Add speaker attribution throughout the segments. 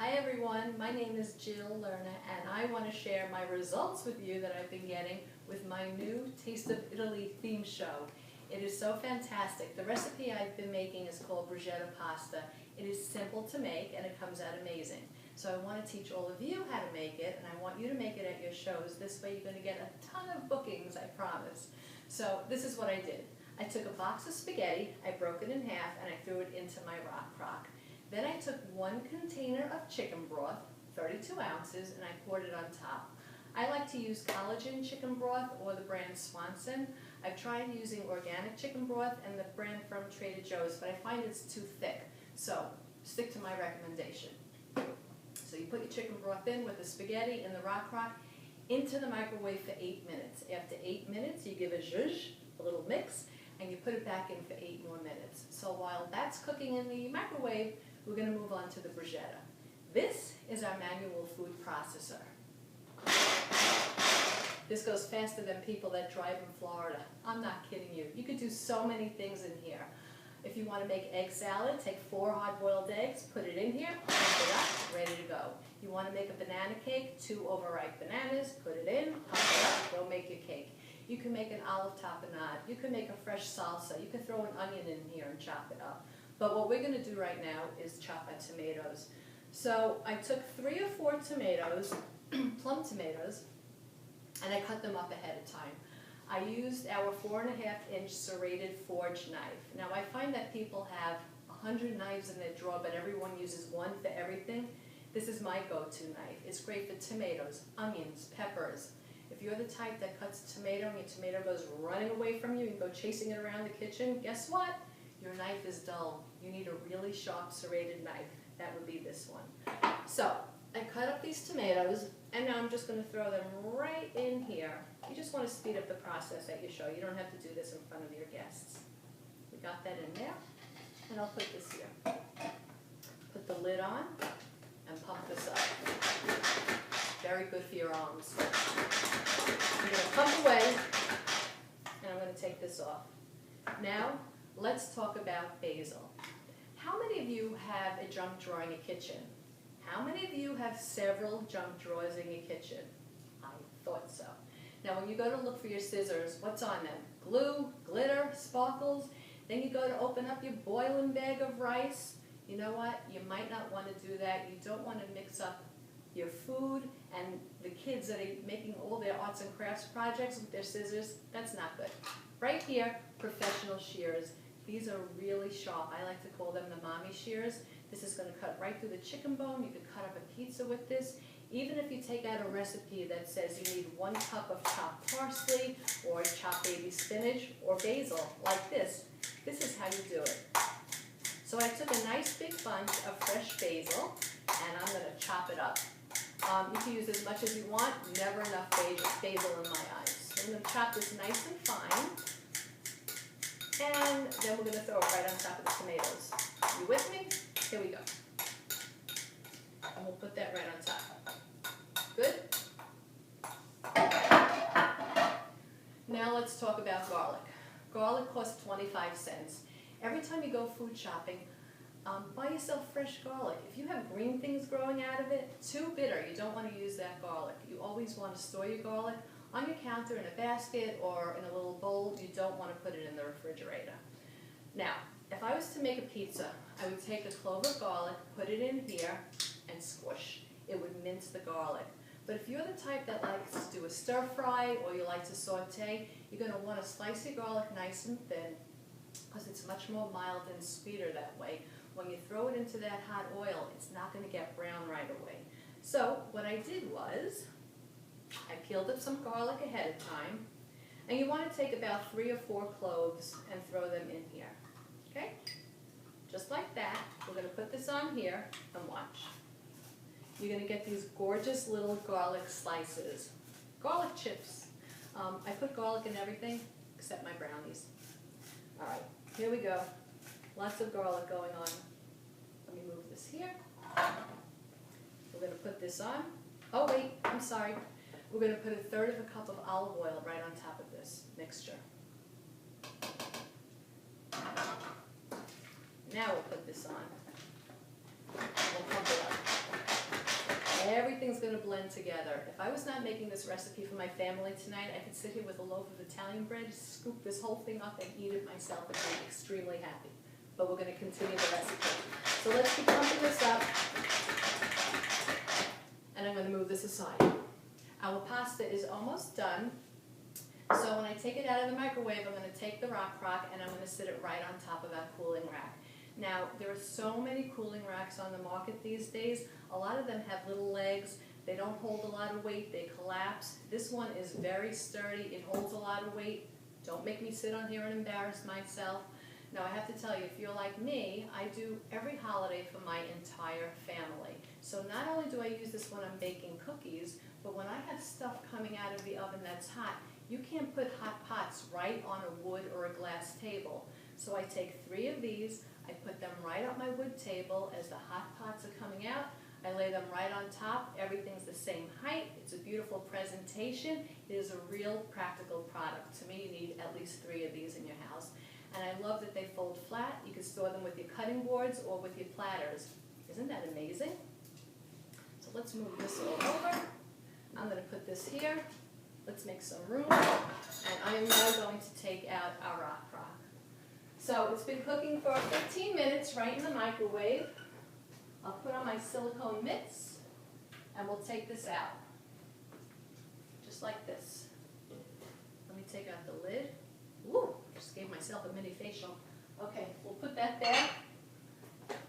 Speaker 1: Hi everyone, my name is Jill Lerner and I want to share my results with you that I've been getting with my new Taste of Italy theme show. It is so fantastic. The recipe I've been making is called Bruschetta pasta. It is simple to make and it comes out amazing. So I want to teach all of you how to make it, and I want you to make it at your shows. This way you're going to get a ton of bookings, I promise. So this is what I did. I took a box of spaghetti, I broke it in half, and I threw it into my Rockcrok. Then I took 1 container of chicken broth, 32 ounces, and I poured it on top. I like to use collagen chicken broth or the brand Swanson. I've tried using organic chicken broth and the brand from Trader Joe's, but I find it's too thick. So stick to my recommendation. So you put your chicken broth in with the spaghetti in the Rockcrok into the microwave for 8 minutes. After 8 minutes, you give a zhuzh, a little mix, and you put it back in for 8 more minutes. So while that's cooking in the microwave, we're going to move on to the bruschetta. This is our manual food processor. This goes faster than people that drive in Florida. I'm not kidding you. You could do so many things in here. If you want to make egg salad, take 4 hard-boiled eggs, put it in here, pump it up, ready to go. You want to make a banana cake, 2 overripe bananas, put it in, pump it up, go make your cake. You can make an olive tapenade. You can make a fresh salsa. You can throw an onion in here and chop it up. But what we're going to do right now is chop our tomatoes. So I took 3 or 4 tomatoes, plum tomatoes, and I cut them up ahead of time. I used our 4.5-inch serrated forge knife. Now I find that people have 100 knives in their drawer, but everyone uses one for everything. This is my go-to knife. It's great for tomatoes, onions, peppers. If you're the type that cuts a tomato and your tomato goes running away from you and go chasing it around the kitchen, guess what? Your knife is dull. You need a really sharp serrated knife. That would be this one. So I cut up these tomatoes, and now I'm just going to throw them right in here. You just want to speed up the process at your show. You don't have to do this in front of your guests. We got that in there, and I'll put this here. Put the lid on and pump this up. Very good for your arms. I'm going to pump away, and I'm going to take this off. Now, let's talk about basil. How many of you have a junk drawer in your kitchen? How many of you have several junk drawers in your kitchen? I thought so. Now when you go to look for your scissors, what's on them? Glue, glitter, sparkles. Then you go to open up your boiling bag of rice. You know what? You might not want to do that. You don't want to mix up your food and the kids that are making all their arts and crafts projects with their scissors. That's not good. Right here, professional shears. These are really sharp. I like to call them the mommy shears. This is going to cut right through the chicken bone. You could cut up a pizza with this. Even if you take out a recipe that says you need 1 cup of chopped parsley or chopped baby spinach or basil, like this is how you do it. So I took a nice big bunch of fresh basil, and I'm going to chop it up. You can use as much as you want. Never enough basil in my eyes. So I'm going to chop this nice and fine. And then we're going to throw it right on top of the tomatoes. You with me? Here we go. And we'll put that right on top. Good? Now let's talk about garlic. Garlic costs 25 cents. Every time you go food shopping, buy yourself fresh garlic. If you have green things growing out of it, too bitter, you don't want to use that garlic. You always want to store your garlic on your counter in a basket or in a little bowl. You don't want to put it in the refrigerator. Now, if I was to make a pizza, I would take a clove of garlic, put it in here, and squish. It would mince the garlic. But if you're the type that likes to do a stir fry or you like to saute, you're going to want to slice your garlic nice and thin because it's much more mild and sweeter that way. When you throw it into that hot oil, it's not going to get brown right away. So what I did was, I peeled up some garlic ahead of time, and you want to take about 3 or 4 cloves and throw them in here. Okay? Just like that. We're going to put this on here and watch. You're going to get these gorgeous little garlic slices. Garlic chips. I put garlic in everything except my brownies. All right, here we go. Lots of garlic going on. Let me move this here. We're going to put this on. Oh wait, I'm sorry. We're going to put 1/3 cup of olive oil right on top of this mixture. Now we'll put this on. We'll pump it up. Everything's going to blend together. If I was not making this recipe for my family tonight, I could sit here with a loaf of Italian bread, scoop this whole thing up and eat it myself and be extremely happy. But we're going to continue the recipe. So let's keep pumping this up. And I'm going to move this aside. Our pasta is almost done. So when I take it out of the microwave, I'm going to take the Rockcrok and I'm going to sit it right on top of our cooling rack. Now, there are so many cooling racks on the market these days. A lot of them have little legs. They don't hold a lot of weight. They collapse. This one is very sturdy. It holds a lot of weight. Don't make me sit on here and embarrass myself. Now, I have to tell you, if you're like me, I do every holiday for my entire family. So not only do I use this when I'm baking cookies, but when I have stuff coming out of the oven that's hot, you can't put hot pots right on a wood or a glass table. So I take 3 of these, I put them right up my wood table as the hot pots are coming out. I lay them right on top. Everything's the same height. It's a beautiful presentation. It is a real practical product. To me, you need at least 3 of these in your house. And I love that they fold flat. You can store them with your cutting boards or with your platters. Isn't that amazing? So let's move this all over. I'm going to put this here. Let's make some room. And I am now going to take out our Rockcrok. So it's been cooking for 15 minutes right in the microwave. I'll put on my silicone mitts and we'll take this out. Just like this. Let me take out the lid. Woo! Just gave myself a mini facial. Okay, we'll put that there. And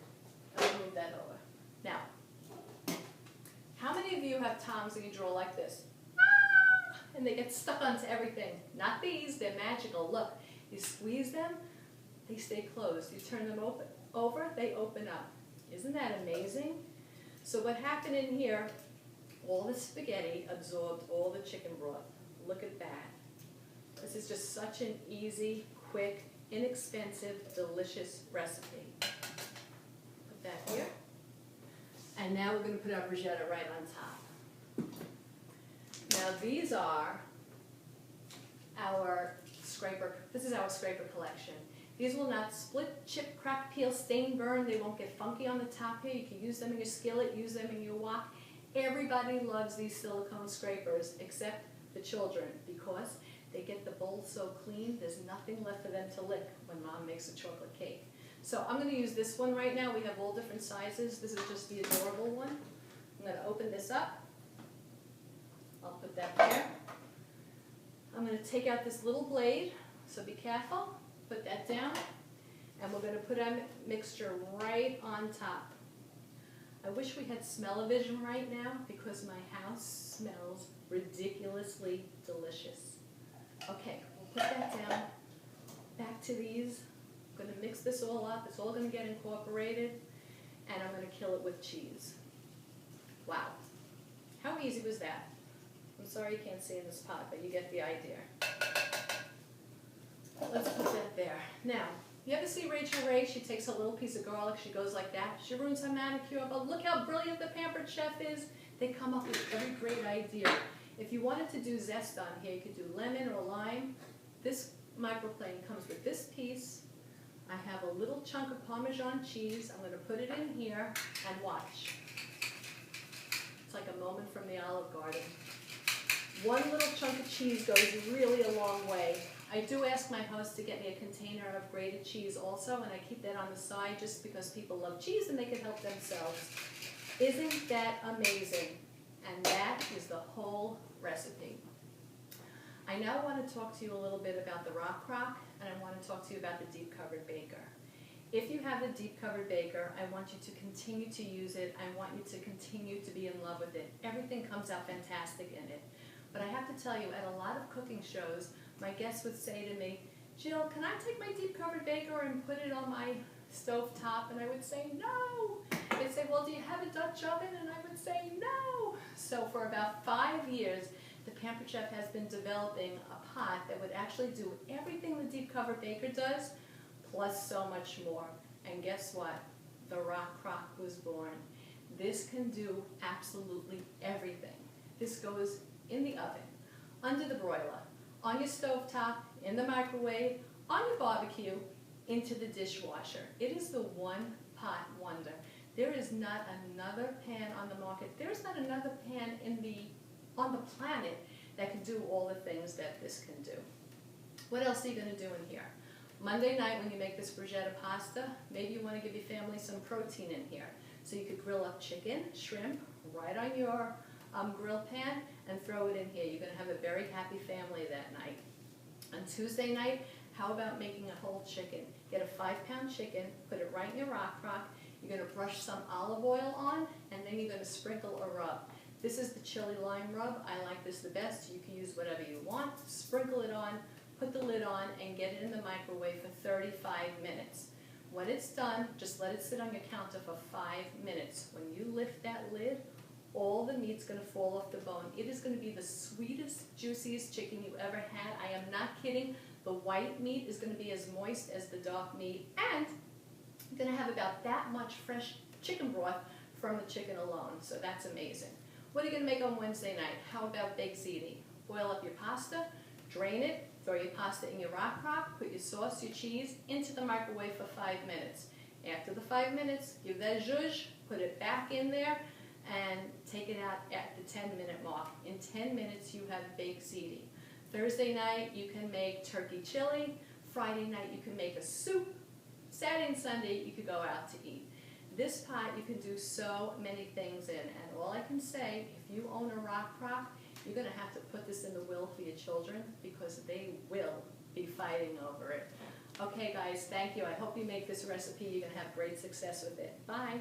Speaker 1: we'll move that over. Now, how many of you have tongs in your drawer like this? And they get stuck onto everything. Not these, they're magical. Look, you squeeze them, they stay closed. You turn them over, they open up. Isn't that amazing? So what happened in here, all the spaghetti absorbed all the chicken broth. Look at that. This is just such an easy, quick, inexpensive, delicious recipe. Put that here. And now we're going to put our Bruschetta right on top. Now these are our scraper, this is our scraper collection. These will not split, chip, crack, peel, stain, burn. They won't get funky on the top here. You can use them in your skillet, use them in your wok. Everybody loves these silicone scrapers except the children because they get the bowl so clean, there's nothing left for them to lick when Mom makes a chocolate cake. So I'm going to use this one right now. We have all different sizes. This is just the adorable one. I'm going to open this up. I'll put that there. I'm going to take out this little blade, so be careful. Put that down. And we're going to put our mixture right on top. I wish we had smell-o-vision right now because my house smells ridiculously delicious. Okay, we'll put that down. Back to these. I'm going to mix this all up. It's all going to get incorporated. And I'm going to kill it with cheese. Wow. How easy was that? I'm sorry you can't see in this pot, but you get the idea. Let's put that there. Now, you ever see Rachel Ray? She takes a little piece of garlic, she goes like that. She ruins her manicure, but look how brilliant the Pampered Chef is. They come up with every great idea. If you wanted to do zest on here, you could do lemon or lime. This microplane comes with this piece. I have a little chunk of Parmesan cheese. I'm going to put it in here and watch. It's like a moment from the Olive Garden. One little chunk of cheese goes really a long way. I do ask my host to get me a container of grated cheese also, and I keep that on the side just because people love cheese and they can help themselves. Isn't that amazing? And that is the whole recipe. I now want to talk to you a little bit about the Rockcrok, and I want to talk to you about the deep covered baker. If you have the deep covered baker, I want you to continue to use it. I want you to continue to be in love with it. Everything comes out fantastic in it. But I have to tell you, at a lot of cooking shows, my guests would say to me, Jill, can I take my deep covered baker and put it on my stove top? And I would say, no. They'd say, well, do you have a Dutch oven? And I would say, no. So for about 5 years, the Pampered Chef has been developing a pot that would actually do everything the deep covered baker does, plus so much more. And guess what? The Rockcrok was born. This can do absolutely everything. This goes in the oven, under the broiler, on your stovetop, in the microwave, on your barbecue, into the dishwasher. It is the one pot wonder. There is not another pan on the market. There's not another pan on the planet that can do all the things that this can do. What else are you going to do in here? Monday night when you make this bruschetta pasta, maybe you want to give your family some protein in here. So you could grill up chicken, shrimp, right on your grill pan and throw it in here. You're going to have a very happy family that night. On Tuesday night, how about making a whole chicken? Get a 5-pound chicken, put it right in your Rockcrok. You're going to brush some olive oil on, and then you're going to sprinkle a rub. This is the chili lime rub. I like this the best. You can use whatever you want. Sprinkle it on, put the lid on, and get it in the microwave for 35 minutes. When it's done, just let it sit on your counter for 5 minutes. When you lift that lid, all the meat's going to fall off the bone. It is going to be the sweetest, juiciest chicken you ever had. I am not kidding. The white meat is going to be as moist as the dark meat, and you're going to have about that much fresh chicken broth from the chicken alone, so that's amazing. What are you going to make on Wednesday night? How about baked ziti? Boil up your pasta, drain it, throw your pasta in your Rockcrok, put your sauce, your cheese into the microwave for 5 minutes. After the 5 minutes, give that zhuzh, put it back in there, and take it out at the 10-minute mark. In 10 minutes, you have baked ziti. Thursday night, you can make turkey chili. Friday night, you can make a soup. Saturday and Sunday, you could go out to eat. This pot, you can do so many things in, and all I can say, if you own a Rockcrok, you're going to have to put this in the will for your children because they will be fighting over it. Okay, guys, thank you. I hope you make this recipe. You're going to have great success with it. Bye.